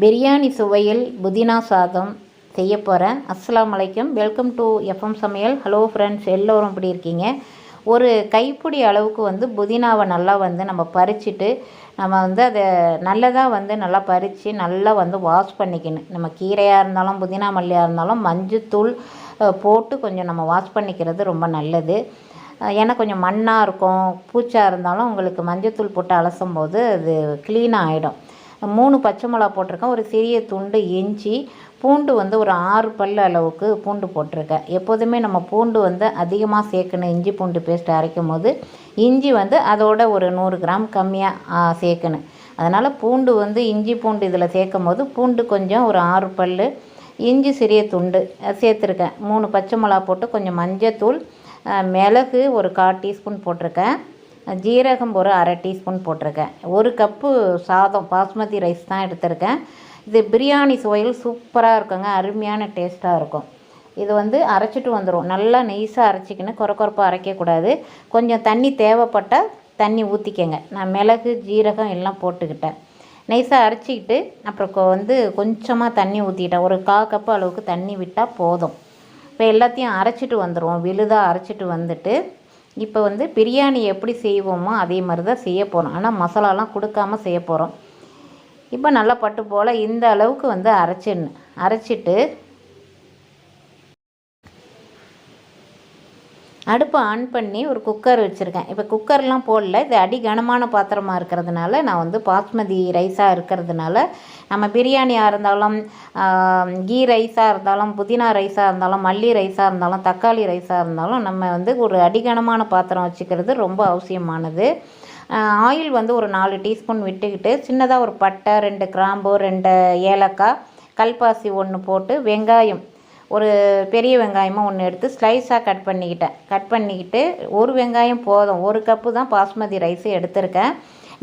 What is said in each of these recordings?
பிரியாணி சுவையில் புதினா சாதம் செய்ய போகிறேன். அஸ்ஸலாமு அலைக்கும். வெல்கம் டு எஃப்எம் சமையல். ஹலோ ஃப்ரெண்ட்ஸ், எல்லோரும் எப்படி இருக்கீங்க? ஒரு கைப்பிடி அளவுக்கு புதினாவை நல்லா நம்ம பறிச்சுட்டு அதை நல்லதாக நல்லா பறித்து நல்லா வாஷ் பண்ணிக்கணும். நம்ம கீரையாக இருந்தாலும் புதினா மல்லியாக இருந்தாலும் மஞ்சத்தூள் போட்டு கொஞ்சம் நம்ம வாஷ் பண்ணிக்கிறது ரொம்ப நல்லது. ஏன்னா கொஞ்சம் மண்ணாக இருக்கும், பூச்சாக இருந்தாலும் உங்களுக்கு மஞ்சத்தூள் போட்டு அலசும் போது அது க்ளீனாக ஆகிடும். 3 பச்சை மிளகா போட்டிருக்கேன், ஒரு சிறிய துண்டு இஞ்சி, பூண்டு ஒரு 6 பல் அளவுக்கு பூண்டு போட்டிருக்கேன். எப்போதுமே நம்ம பூண்டு அதிகமாக சேர்க்கணும். இஞ்சி பூண்டு பேஸ்ட் அரைக்கும் போது இஞ்சி அதோட ஒரு 100 கிராம் கம்மியாக சேர்க்கணும். அதனால் பூண்டு இஞ்சி பூண்டு இதில் சேர்க்கும் போது பூண்டு கொஞ்சம் ஒரு 6 பல், இஞ்சி சிறிய துண்டு சேர்த்துருக்கேன். 3 பச்சை மிளகா போட்டு கொஞ்சம் மஞ்சத்தூள், மிளகு ஒரு 1/4 டீஸ்பூன் போட்டிருக்கேன், ஜீரகம் ஒரு 1/2 டீஸ்பூன் போட்டிருக்கேன். 1 கப்பு சாதம் பாஸ்மதி ரைஸ் தான் எடுத்திருக்கேன். இது பிரியாணி சுவையில் சூப்பராக இருக்குங்க, அருமையான டேஸ்ட்டாக இருக்கும். இது அரைச்சிட்டு வந்துடும். நல்லா நெய்ஸாக அரைச்சிக்கணும், குறப்பாக அரைக்கக்கூடாது. கொஞ்சம் தண்ணி தேவைப்பட்டால் தண்ணி ஊற்றிக்கங்க. நான் மிளகு ஜீரகம் எல்லாம் போட்டுக்கிட்டேன். நெய்ஸாக அரைச்சிக்கிட்டு அப்புறம் கொஞ்சமாக தண்ணி ஊற்றிக்கிட்டேன். ஒரு 1/4 கப்பு அளவுக்கு தண்ணி விட்டால் போதும். இப்போ எல்லாத்தையும் அரைச்சிட்டு வந்துடுவோம். விழுதாக அரைச்சிட்டு வந்துட்டு இப்போ பிரியாணி எப்படி செய்வோமோ அதே மாதிரி தான் செய்ய போகிறோம். ஆனால் மசாலாலாம் கொடுக்காமல் செய்ய போகிறோம். இப்போ நல்லா பட்டு போல் இந்த அளவுக்கு அரைச்சிட்டு அடுப்பை ஆன் பண்ணி ஒரு குக்கர் வச்சுருக்கேன். இப்போ குக்கர்லாம் போடல, இது அடி கனமான பாத்திரமாக இருக்கிறதுனால நான் பாஸ்மதி ரைஸாக இருக்கிறதுனால நம்ம பிரியாணியாக இருந்தாலும் கீ ரைஸாக இருந்தாலும் புதினா ரைஸாக இருந்தாலும் மல்லி ரைஸாக இருந்தாலும் தக்காளி ரைஸாக இருந்தாலும் நம்ம ஒரு அடிகனமான பாத்திரம் வச்சுக்கிறது ரொம்ப அவசியமானது. ஆயில் ஒரு 4 டீஸ்பூன் விட்டுக்கிட்டு சின்னதாக ஒரு பட்டை, 2 கிராம்பு, 2 ஏலக்காய், கல்பாசி 1 போட்டு வெங்காயம் ஒரு பெரிய வெங்காயமாக 1 எடுத்து ஸ்லைஸாக கட் பண்ணிக்கிட்டு ஒரு வெங்காயம் போதும். 1 கப்பு தான் பாஸ்மதி ரைஸு எடுத்திருக்கேன்.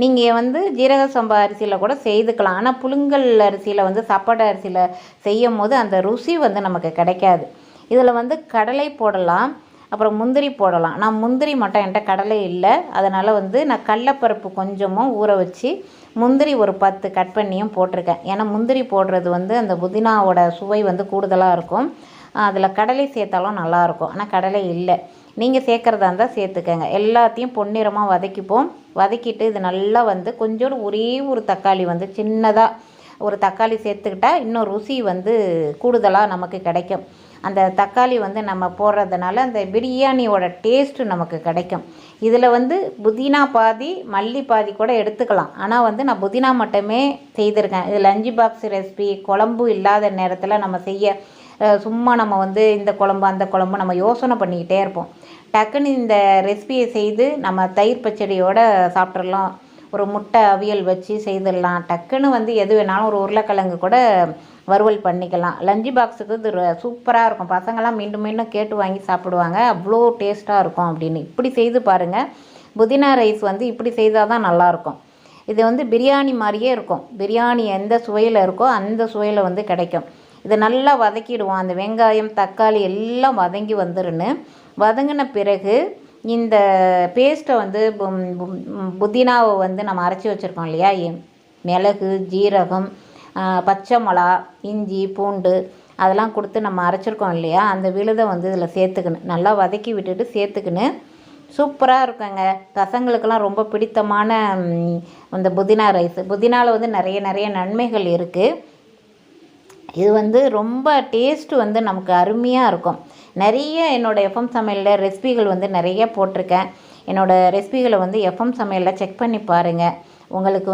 நீங்கள் ஜீரக சம்பா அரிசியில் கூட செய்துக்கலாம். ஆனால் புழுங்கல் அரிசியில் சாப்பாடு அரிசியில் செய்யும் போது அந்த ருசி நமக்கு கிடைக்காது. இதில் கடலை போடலாம், அப்புறம் முந்திரி போடலாம். நான் முந்திரி மட்டும் என்கிட்ட கடலை இல்லை, அதனால் நான் கடலைப்பருப்பு கொஞ்சமும் ஊற வச்சு முந்திரி ஒரு 10 கட் பண்ணியும் போட்டிருக்கேன். ஏன்னா முந்திரி போடுறது அந்த புதினாவோட சுவை கூடுதலாக இருக்கும். அதில் கடலை சேர்த்தாலும் நல்லாயிருக்கும். ஆனால் கடலை இல்லை, நீங்கள் சேர்க்குறதா இருந்தால் சேர்த்துக்கங்க. எல்லாத்தையும் பொன்னிறமாக வதக்கிட்டு இது நல்லா கொஞ்சோண்டு ஒரே ஒரு தக்காளி சின்னதாக ஒரு தக்காளி சேர்த்துக்கிட்டால் இன்னும் ருசி கூடுதலாக நமக்கு கிடைக்கும். அந்த தக்காளி நம்ம போடுறதுனால அந்த பிரியாணியோட டேஸ்ட்டு நமக்கு கிடைக்கும். இதில் புதினா பாதி மல்லி பாதி கூட எடுத்துக்கலாம். ஆனால் நான் புதினா மட்டுமே செய்திருக்கேன். இது லஞ்ச் பாக்ஸ் ரெசிபி. குழம்பு இல்லாத நேரத்தில் நம்ம செய்ய சும்மா நம்ம இந்த குழம்பு அந்த குழம்பு நம்ம யோசனை பண்ணிக்கிட்டே இருப்போம். டக்குன்னு இந்த ரெசிபியை செய்து நம்ம தயிர் பச்சடியோடு சாப்பிட்றலாம். ஒரு முட்டை அவியல் வச்சு செய்திடலாம். டக்குன்னு எது வேணாலும் ஒரு உருளைக்கிழங்கு கூட வறுவல் பண்ணிக்கலாம். லஞ்சு பாக்ஸுக்கு இது சூப்பராக இருக்கும். பசங்களாம் மீண்டும் மீண்டும் கேட்டு வாங்கி சாப்பிடுவாங்க, அவ்வளோ டேஸ்ட்டாக இருக்கும் அப்படின்னு. இப்படி செய்து பாருங்கள். புதினா ரைஸ் இப்படி செய்தால் தான் நல்லாயிருக்கும். இது பிரியாணி மாதிரியே இருக்கும். பிரியாணி எந்த சுவையில் இருக்கோ அந்த சுவையில் கிடைக்கும். இதை நல்லா வதக்கிடுவோம். அந்த வெங்காயம் தக்காளி எல்லாம் வதங்கி வதங்கின பிறகு இந்த பேஸ்ட்டை புதினாவை நம்ம அரைச்சி வச்சுருக்கோம் இல்லையா, மிளகு ஜீரகம் பச்சை மிளகா இஞ்சி பூண்டு அதெல்லாம் கொடுத்து நம்ம அரைச்சிருக்கோம் இல்லையா, அந்த விழுதை இதில் சேர்த்துக்கணும். நல்லா வதக்கி விட்டுட்டு சேர்த்துக்கணும். சூப்பராக இருக்குங்க. பசங்களுக்கெல்லாம் ரொம்ப பிடித்தமான அந்த புதினா ரைஸ். புதினாவில் நிறைய நன்மைகள் இருக்குது. இது ரொம்ப டேஸ்ட்டு நமக்கு அருமையாக இருக்கும். நிறைய என்னோடய எஃப்எம் சமையலில் ரெசிபிகள் நிறைய போட்டிருக்கேன். என்னோடய ரெசிபிகளை எஃப்எம் சமையலில் செக் பண்ணி பாருங்கள். உங்களுக்கு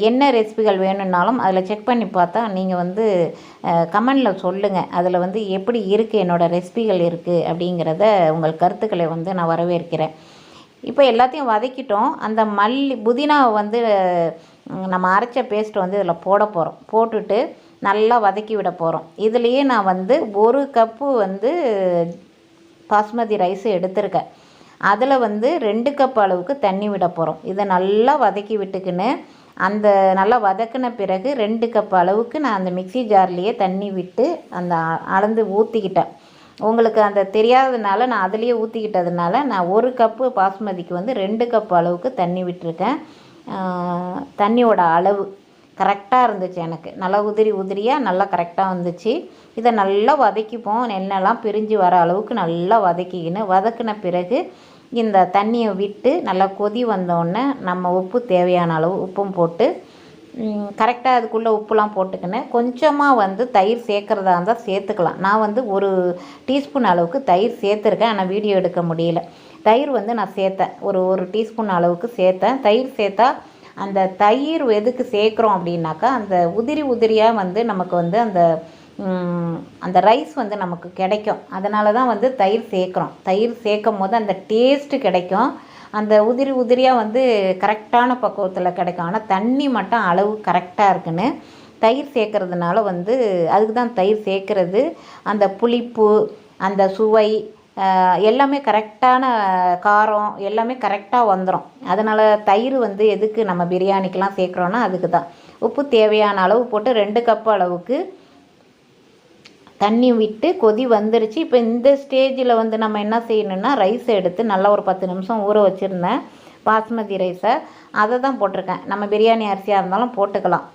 என்ன ரெசிபிகள் வேணும்னாலும் அதில் செக் பண்ணி பார்த்தா நீங்கள் கமெண்டில் சொல்லுங்கள். அதில் எப்படி இருக்குது என்னோடய ரெசிபிகள் இருக்குது அப்படிங்கிறத உங்கள் கருத்துக்களை நான் வரவேற்கிறேன். இப்போ எல்லாத்தையும் வதக்கிட்டோம். அந்த புதினாவை நம்ம அரைச்ச பேஸ்ட்டை இதில் போட போகிறோம். போட்டுட்டு நல்லா வதக்கி விட போகிறோம். இதுலேயே நான் 1 கப்பு பாஸ்மதி ரைஸ் எடுத்திருக்கேன். அதில் 2 கப் அளவுக்கு தண்ணி விட போகிறோம். இதை நல்லா வதக்கி விட்டுக்குன்னு அந்த நல்லா வதக்கின பிறகு 2 கப் அளவுக்கு நான் அந்த மிக்ஸி ஜார்லேயே தண்ணி விட்டு அந்த அளந்து ஊற்றிக்கிட்டேன். உங்களுக்கு அந்த தெரியாததுனால நான் அதிலேயே ஊற்றிக்கிட்டதுனால நான் 1 கப்பு பாஸ்மதிக்கு 2 கப் அளவுக்கு தண்ணி விட்டுருக்கேன். தண்ணியோட அளவு கரெக்டாக இருந்துச்சு எனக்கு. நல்லா உதிரியாக நல்லா கரெக்டாக வந்துச்சு. இதை நல்லா வதக்கிப்போம். எண்ணெய்லாம் பிரிஞ்சு வர அளவுக்கு நல்லா வதக்கின பிறகு இந்த தண்ணியை விட்டு நல்லா கொதி வந்தோடனே நம்ம உப்பு தேவையான அளவு உப்பும் போட்டு கரெக்டாக அதுக்குள்ளே உப்புலாம் போட்டுக்கினேன். கொஞ்சமாக தயிர் சேர்க்குறதா இருந்தால் சேர்த்துக்கலாம். நான் ஒரு டீஸ்பூன் அளவுக்கு தயிர் சேர்த்துருக்கேன். ஆனால் வீடியோ எடுக்க முடியல. தயிர் நான் சேர்த்தேன். ஒரு டீஸ்பூன் அளவுக்கு சேர்த்தேன். தயிர் சேர்த்தா அந்த தயிர் எதுக்கு சேர்க்குறோம் அப்படின்னாக்கா அந்த உதிரியாக நமக்கு அந்த ரைஸ் நமக்கு கிடைக்கும். அதனால தான் தயிர் சேர்க்குறோம். தயிர் சேர்க்கும் போது அந்த டேஸ்ட்டு கிடைக்கும். அந்த உதிரியாக கரெக்டான பக்குவத்தில் கிடைக்கும். ஆனால் தண்ணி மட்டும் அளவு கரெக்டாக இருக்குன்னு தயிர் சேர்க்கறதுனால அதுக்கு தான் தயிர் சேர்க்குறது. அந்த புளிப்பு, அந்த சுவை எல்லாமே கரெக்டான காரம் எல்லாமே கரெக்டாக வந்துடும். அதனால் தயிர் எதுக்கு நம்ம பிரியாணிக்கெலாம் சேர்க்குறோன்னா அதுக்கு தான். உப்பு தேவையான அளவு போட்டு 2 கப்பு அளவுக்கு தண்ணி விட்டு கொதி வந்துருச்சு. இப்போ இந்த ஸ்டேஜில் நம்ம என்ன செய்யணுன்னா ரைஸை எடுத்து நல்லா ஒரு 10 நிமிஷம் ஊற வச்சுருந்தேன் பாஸ்மதி ரைஸை. அதை தான் போட்டிருக்கேன். நம்ம பிரியாணி அரிசியாக இருந்தாலும் போட்டுக்கலாம்.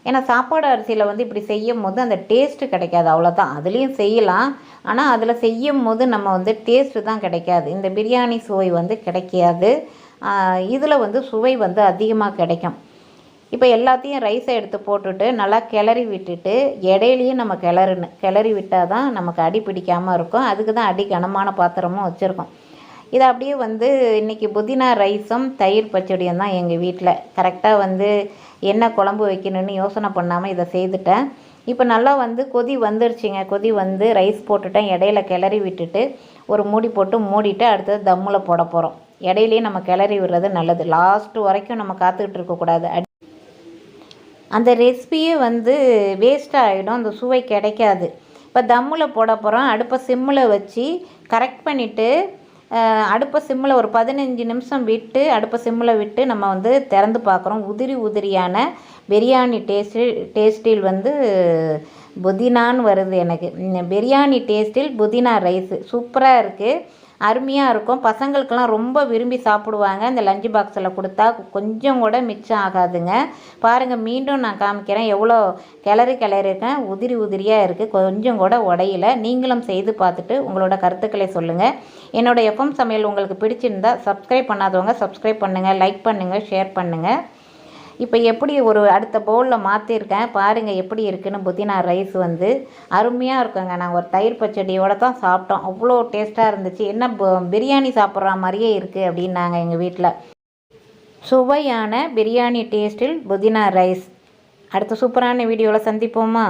ஏன்னா சாப்பாடு அரிசியில் இப்படி செய்யும் போது அந்த டேஸ்ட்டு கிடைக்காது, அவ்வளோதான். அதுலேயும் செய்யலாம், ஆனால் அதில் செய்யும் போது நம்ம டேஸ்ட்டு தான் கிடைக்காது. இந்த பிரியாணி சுவை கிடைக்காது. இதில் சுவை அதிகமாக கிடைக்கும். இப்போ எல்லாத்தையும் ரைஸை எடுத்து போட்டுட்டு நல்லா கிளறி விட்டுட்டு இடையிலையும் நம்ம கிளறி விட்டால் தான் நமக்கு அடி பிடிக்காமல் இருக்கும். அதுக்கு தான் அடி கனமான பாத்திரமும் வச்சுருக்கோம். இதை அப்படியே இன்றைக்கி புதினா ரைஸும் தயிர் பச்சடியும் தான் எங்கள் வீட்டில். கரெக்டாக என்ன குழம்பு வைக்கணும்னு யோசனை பண்ணாமல் இதை செய்துட்டேன். இப்போ நல்லா கொதி வந்துருச்சுங்க. கொதி ரைஸ் போட்டுட்டேன். இடையில கிளறி விட்டுட்டு ஒரு மூடி போட்டு மூடிட்டு அடுத்தது தம்மில் போட போகிறோம். இடையிலையும் நம்ம கிளறி விடுறது நல்லது. லாஸ்ட்டு வரைக்கும் நம்ம காத்துக்கிட்டு இருக்கக்கூடாது. அந்த ரெசிபியே வேஸ்ட்டாக ஆகிடும். அந்த சுவை கிடைக்காது. இப்போ தம்மில் போட போகிறோம். அடுப்பை சிம்மில் வச்சு கரெக்ட் பண்ணிவிட்டு அடுப்பை சிம்மில் ஒரு 15 நிமிஷம் விட்டு அடுப்பை சிம்மில் விட்டு நம்ம திறந்து பார்க்குறோம். உதிரியான பிரியாணி டேஸ்ட்டில் புதினான்னு வருது எனக்கு. பிரியாணி டேஸ்ட்டில் புதினா ரைஸு சூப்பராக இருக்குது. அருமையாக இருக்கும். பசங்களுக்கெல்லாம் ரொம்ப விரும்பி சாப்பிடுவாங்க. இந்த லஞ்ச் பாக்ஸில் கொடுத்தா கொஞ்சம் கூட மிச்சம் ஆகாதுங்க. பாருங்கள், மீண்டும் நான் காமிக்கிறேன். எவ்வளோ கிளறிருக்கேன். உதிரியாக இருக்குது. கொஞ்சம் கூட உடையில. நீங்களும் செய்து பார்த்துட்டு உங்களோட கருத்துக்களை சொல்லுங்கள். என்னோடய எஃப்எம் சமையல் உங்களுக்கு பிடிச்சிருந்தா சப்ஸ்கிரைப் பண்ணாதவங்க சப்ஸ்கிரைப் பண்ணுங்கள், லைக் பண்ணுங்கள், ஷேர் பண்ணுங்கள். இப்போ எப்படி ஒரு அடுத்த பவுலில் மாற்றிருக்கேன் பாருங்கள் எப்படி இருக்குதுன்னு. புதினா ரைஸ் அருமையாக இருக்குங்க. நாங்கள் ஒரு தயிர் பச்சடியோடு தான் சாப்பிட்டோம். அவ்வளோ டேஸ்ட்டாக இருந்துச்சு. என்ன பிரியாணி சாப்பிட்ற மாதிரியே இருக்குது அப்படின்னாங்க எங்கள் வீட்டில். சுவையான பிரியாணி டேஸ்ட்டில் புதினா ரைஸ். அடுத்த சூப்பரான வீடியோவில் சந்திப்போமா?